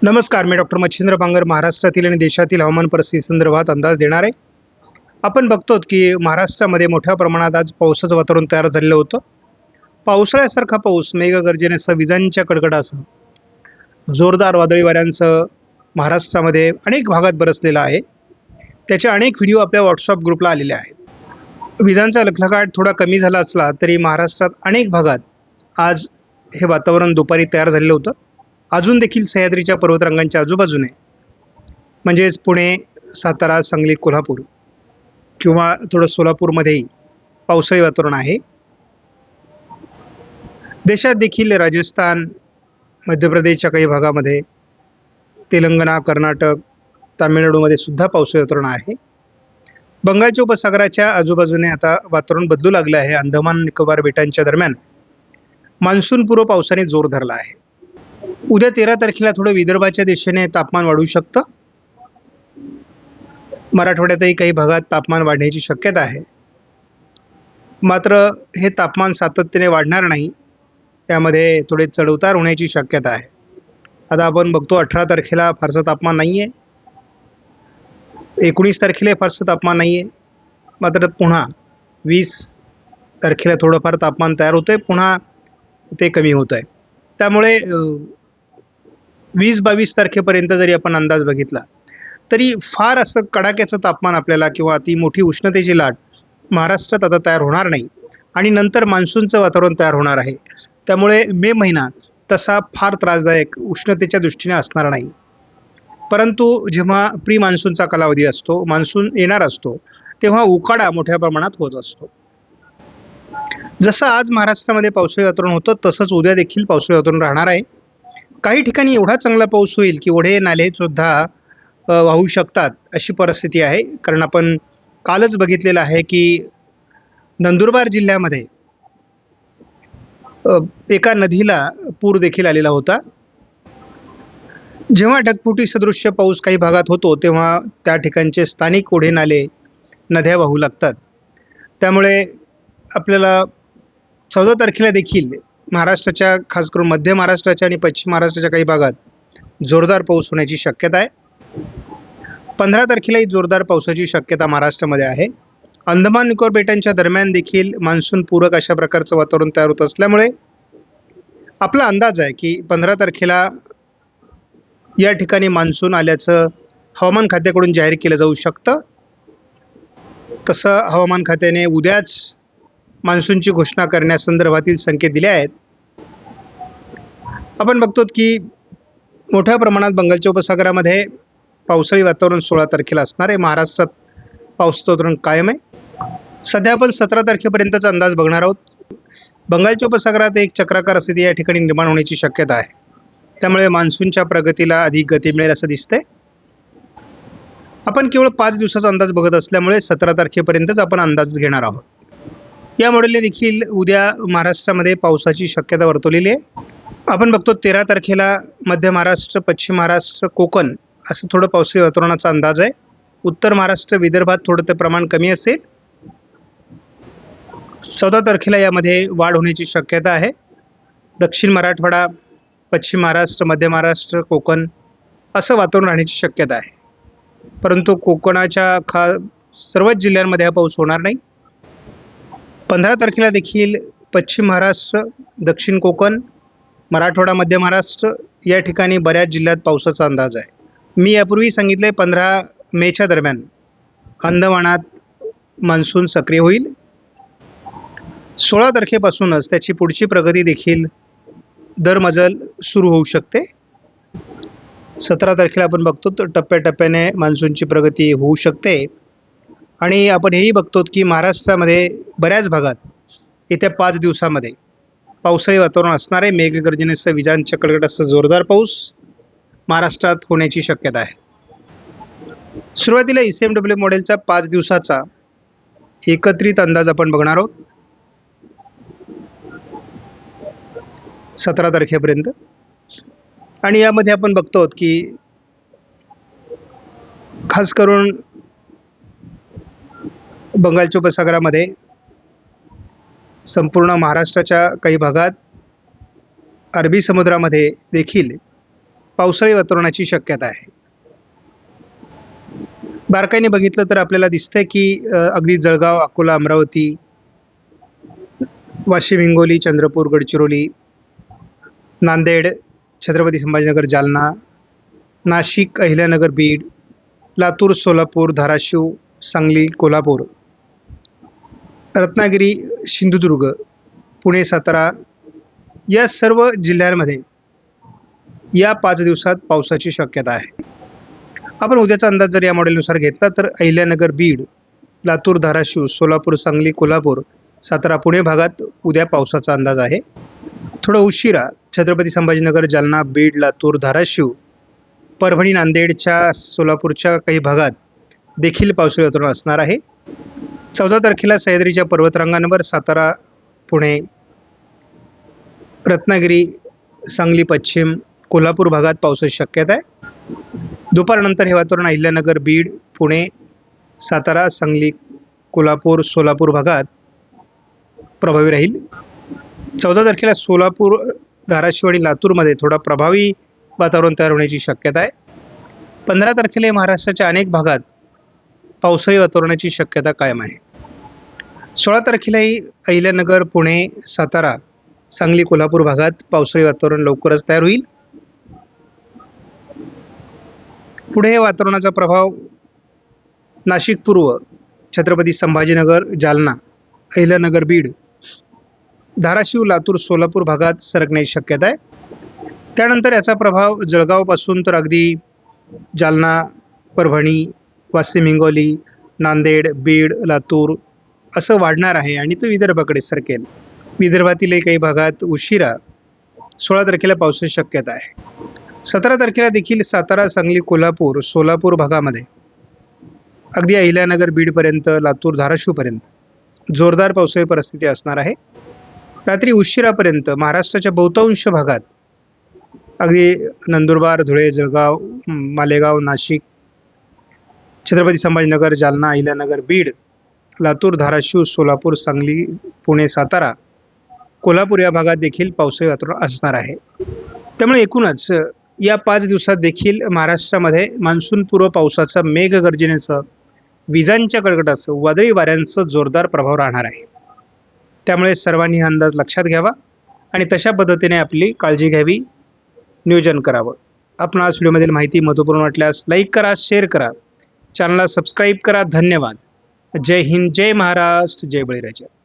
नमस्कार, मी डॉक्टर मच्छिंद्र बांगर महाराष्ट्रातील आणि देशातील हवामान परिस्थितीसंदर्भात अंदाज देणार आहे. आपण बघतो की महाराष्ट्रामध्ये मोठ्या प्रमाणात आज पावसाचं वातावरण तयार झालेलं होतं. पावसाळ्यासारखा पाऊस मेघगर्जनेसह विजांच्या कडकडाटासह जोरदार वादळी वाऱ्यांसह महाराष्ट्रामध्ये अनेक भागात बरसलेला आहे. त्याचे अनेक व्हिडिओ आपल्या व्हॉट्सअप ग्रुपला आलेले आहेत. विजांचा लखलखाट थोडा कमी झाला असला तरी महाराष्ट्रात अनेक भागात आज हे वातावरण दुपारी तयार झालेलं होतं. अजून देखील सह्याद्रीच्या पर्वतरांगांच्या आजूबाजूने म्हणजेच पुणे, सातारा, सांगली, कोल्हापूर किंवा थोडं सोलापूरमध्येही पावसाळी वातावरण आहे. देशात देखील राजस्थान, मध्य प्रदेशच्या काही भागामध्ये, तेलंगणा, कर्नाटक, तामिळनाडूमध्ये सुद्धा पावसाळी वातावरण आहे. बंगालच्या उपसागराच्या आजूबाजूने आता वातावरण बदलू लागलं आहे. अंदमान निकोबार बेटांच्या दरम्यान मान्सूनपूर्व पावसाने जोर धरला आहे. उद्या 13 तारखेला थोडं विदर्भाच्या दिशेने तापमान वाढू शकतं. मराठवाड्यातही काही भागात तापमान वाढण्याची शक्यता आहे. मात्र हे तापमान सातत्याने वाढणार नाही. त्यामध्ये थोडे चढउतार होण्याची शक्यता आहे. आता आपण बघतो 18 तारखेला फारसं तापमान नाही आहे. 19 तारखेला फारसं तापमान नाही आहे. मात्र पुन्हा 20 तारखेला थोडंफार तापमान तयार होतं आहे. पुन्हा ते कमी होतं आहे. त्यामुळे 20-22 तारखेपर्यंत जरी आपण अंदाज बघितला तरी फार असं कडाक्याचं तापमान आपल्याला किंवा ती मोठी उष्णतेची लाट महाराष्ट्रात आता तयार होणार नाही आणि नंतर मान्सूनचं वातावरण तयार होणार आहे. त्यामुळे मे महिना तसा फार त्रासदायक उष्णतेच्या दृष्टीने असणार नाही. परंतु जेव्हा प्री मान्सूनचा कालावधी असतो, मान्सून येणार असतो, तेव्हा उकाडा मोठ्या प्रमाणात होत असतो. जसं आज महाराष्ट्रामध्ये पावसाळी वातावरण होतं तसंच उद्या देखील पावसाळी वातावरण राहणार आहे. काही ठिकाणी एवढा चांगला पाऊस होईल की ओढे नाले सुद्धा वाहू शकतात अशी परिस्थिती आहे. कारण आपण कालच बघितलेलं आहे की नंदुरबार जिल्ह्यामध्ये एका नदीला पूर देखील आलेला होता. जेव्हा ढगफुटी सदृश्य पाऊस काही भागात होतो तेव्हा त्या ठिकाणचे स्थानिक ओढे नाले, नद्या वाहू लागतात. त्यामुळे आपल्याला 14 तारखेला देखील महाराष्ट्राच्या, खास करून मध्य महाराष्ट्राच्या आणि पश्चिम महाराष्ट्राच्या काही भागात जोरदार पाऊस होण्याची शक्यता आहे. 15 तारखेलाही जोरदार पावसाची शक्यता महाराष्ट्रामध्ये आहे. अंदमान निकोबार बेटांच्या दरम्यान देखील मान्सूनपूरक अशा प्रकारचं वातावरण तयार होत असल्यामुळे आपला अंदाज आहे की 15 तारखेला या ठिकाणी मान्सून आल्याचं हवामान खात्याकडून जाहीर केलं जाऊ शकतं. तसं हवामान खात्याने उद्याच मान्सूनची घोषणा करण्यासंदर्भातील संकेत दिले आहेत. आपण बघतो की मोठ्या प्रमाणात बंगालच्या उपसागरामध्ये पावसाळी वातावरण 16 तारखेला असणार आहे. महाराष्ट्रात पावसाचं वातावरण कायम आहे. सध्या आपण 17 तारखेपर्यंतचा अंदाज बघणार आहोत. बंगालच्या उपसागरात एक चक्राकार स्थिती या ठिकाणी निर्माण होण्याची शक्यता आहे. त्यामुळे मान्सूनच्या प्रगतीला अधिक गती मिळेल असं दिसतंय. आपण केवळ 5 दिवसाचा अंदाज बघत असल्यामुळे 17 तारखेपर्यंतच आपण अंदाज घेणार आहोत. या मॉडेलने देखील उद्या महाराष्ट्रामध्ये पावसाची शक्यता वर्तवलेली आहे. आपण बघतो 13 तारखेला मध्य महाराष्ट्र, पश्चिम महाराष्ट्र, कोकण असं थोडं पावसाळी वातावरणाचा अंदाज आहे. उत्तर महाराष्ट्र, विदर्भात थोडं ते प्रमाण कमी असेल. 14 तारखेला यामध्ये वाढ होण्याची शक्यता आहे. दक्षिण मराठवाडा, पश्चिम महाराष्ट्र, मध्य महाराष्ट्र, कोकण असं वातावरण राहण्याची शक्यता आहे. परंतु कोकणाच्या सर्वच जिल्ह्यांमध्ये हा पाऊस होणार नाही. 15 तारखेला देखील पश्चिम महाराष्ट्र, दक्षिण कोकण, मराठवाडा, मध्य महाराष्ट्र या ठिकाणी बऱ्याच जिल्ह्यात पावसाचा अंदाज आहे. मी यापूर्वी सांगितले 15 मेच्या दरम्यान अंदमानात मान्सून सक्रिय होईल. 16 तारखेपासूनच त्याची पुढची प्रगती देखील दरमजल सुरू होऊ शकते. 17 तारखेला आपण बघतो तर टप्प्याटप्प्याने मान्सूनची प्रगती होऊ शकते. आणि आपण हेही बघतो की महाराष्ट्रामध्ये बऱ्याच भागात येत्या 5 दिवसामध्ये पावसाळी वातावरण असणार आहे. मेघगर्जनेसह विजांच्या कडकडाटासह जोरदार पाऊस महाराष्ट्रात होण्याची शक्यता आहे. सुरुवातीला ECMW मॉडेलचा 5 दिवसाचा एकत्रित अंदाज आपण बघणार आहोत 17 तारखेपर्यंत. आणि यामध्ये आपण बघतो की खास करून बंगालच्या उपसागरामध्ये संपूर्ण महाराष्ट्राच्या काही भागात, अरबी समुद्रामध्ये देखील पावसाळी वातावरणाची शक्यता आहे. बारकाईने बघितलं तर आपल्याला दिसतंय की अगदी जळगाव, अकोला, अमरावती, वाशिम, हिंगोली, चंद्रपूर, गडचिरोली, नांदेड, छत्रपती संभाजीनगर, जालना, नाशिक, अहिल्यानगर, बीड, लातूर, सोलापूर, धाराशिव, सांगली, कोल्हापूर, रत्नागिरी, सिंधुदुर्ग, पुणे, सातारा या सर्व जिल्ह्यांमध्ये या 5 दिवसात पावसाची शक्यता आहे. आपण उद्याचा अंदाज जर या मॉडेलनुसार घेतला तर अहिल्यानगर, बीड, लातूर, धाराशिव, सोलापूर, सांगली, कोल्हापूर, सातारा, पुणे भागात उद्या पावसाचा अंदाज आहे. थोडं उशिरा छत्रपती संभाजीनगर, जालना, बीड, लातूर, धाराशिव, परभणी, नांदेडच्या, सोलापूरच्या काही भागात देखील पावसाळी वातावरण असणार आहे. 14 तारखेला सह्याद्रीच्या पर्वतरांगांवर सातारा, पुणे, रत्नागिरी, सांगली पश्चिम, कोल्हापूर भागात पावसाची शक्यता आहे. दुपारनंतर हे वातावरण अहिल्यानगर, बीड, पुणे, सातारा, सांगली, कोल्हापूर, सोलापूर भागात प्रभावी राहील. 14 तारखेला सोलापूर, धाराशिव आणि लातूरमध्ये थोडा प्रभावी वातावरण तयार होण्याची शक्यता आहे. 15 तारखेला महाराष्ट्राच्या अनेक भागात पावसाळी वातावरणाची शक्यता कायम आहे. 16 तारखेलाही अहिल्यानगर, पुणे, सातारा, सांगली, कोल्हापूर भागात पावसाळी वातावरण लवकरच तयार होईल. पुढे हे वातावरणाचा प्रभाव नाशिक पूर्व, छत्रपती संभाजीनगर, जालना, अहिल्यानगर, बीड, धाराशिव, लातूर, सोलापूर भागात सरकण्याची शक्यता आहे. त्यानंतर याचा प्रभाव जळगावपासून तर अगदी जालना, परभणी, वाशिम, हिंगोली, नांदेड, बीड, लातूर असं वाढणार आहे आणि तो विदर्भाकडे सरकेल. विदर्भातीलही काही भागात उशिरा 16 तारखेला पावसाची शक्यता आहे. 17 तारखेला देखील सातारा, सांगली, कोल्हापूर, सोलापूर भागामध्ये अगदी अहिल्यानगर, बीडपर्यंत, लातूर, धाराशिवपर्यंत जोरदार पावसाळी परिस्थिती असणार आहे. रात्री उशिरापर्यंत महाराष्ट्राच्या बहुतांश भागात अगदी नंदुरबार, धुळे, जळगाव, मालेगाव, नाशिक, छत्रपती संभाजीनगर, जालना, अहिल्यानगर, बीड, लातूर, धाराशिव, सोलापूर, सांगली, पुणे, सातारा, कोल्हापूर या भागात देखील पावसाळी वातावरण असणार आहे. त्यामुळे एकूणच या 5 दिवसात देखील महाराष्ट्रामध्ये मान्सूनपूर्व पावसाचा मेघगर्जनेसह विजांच्या कडकडाटासह वादळी वाऱ्यांचा जोरदार प्रभाव राहणार आहे. त्यामुळे सर्वांनी हा अंदाज लक्षात घ्यावा आणि तशा पद्धतीने आपली काळजी घ्यावी, नियोजन करावं. आपण आज व्हिडिओमधील माहिती महत्त्वपूर्ण वाटल्यास लाईक करा, शेअर करा, चॅनलला सबस्क्राईब करा. धन्यवाद. जय हिंद, जय महाराष्ट्र, जय बळीराजा.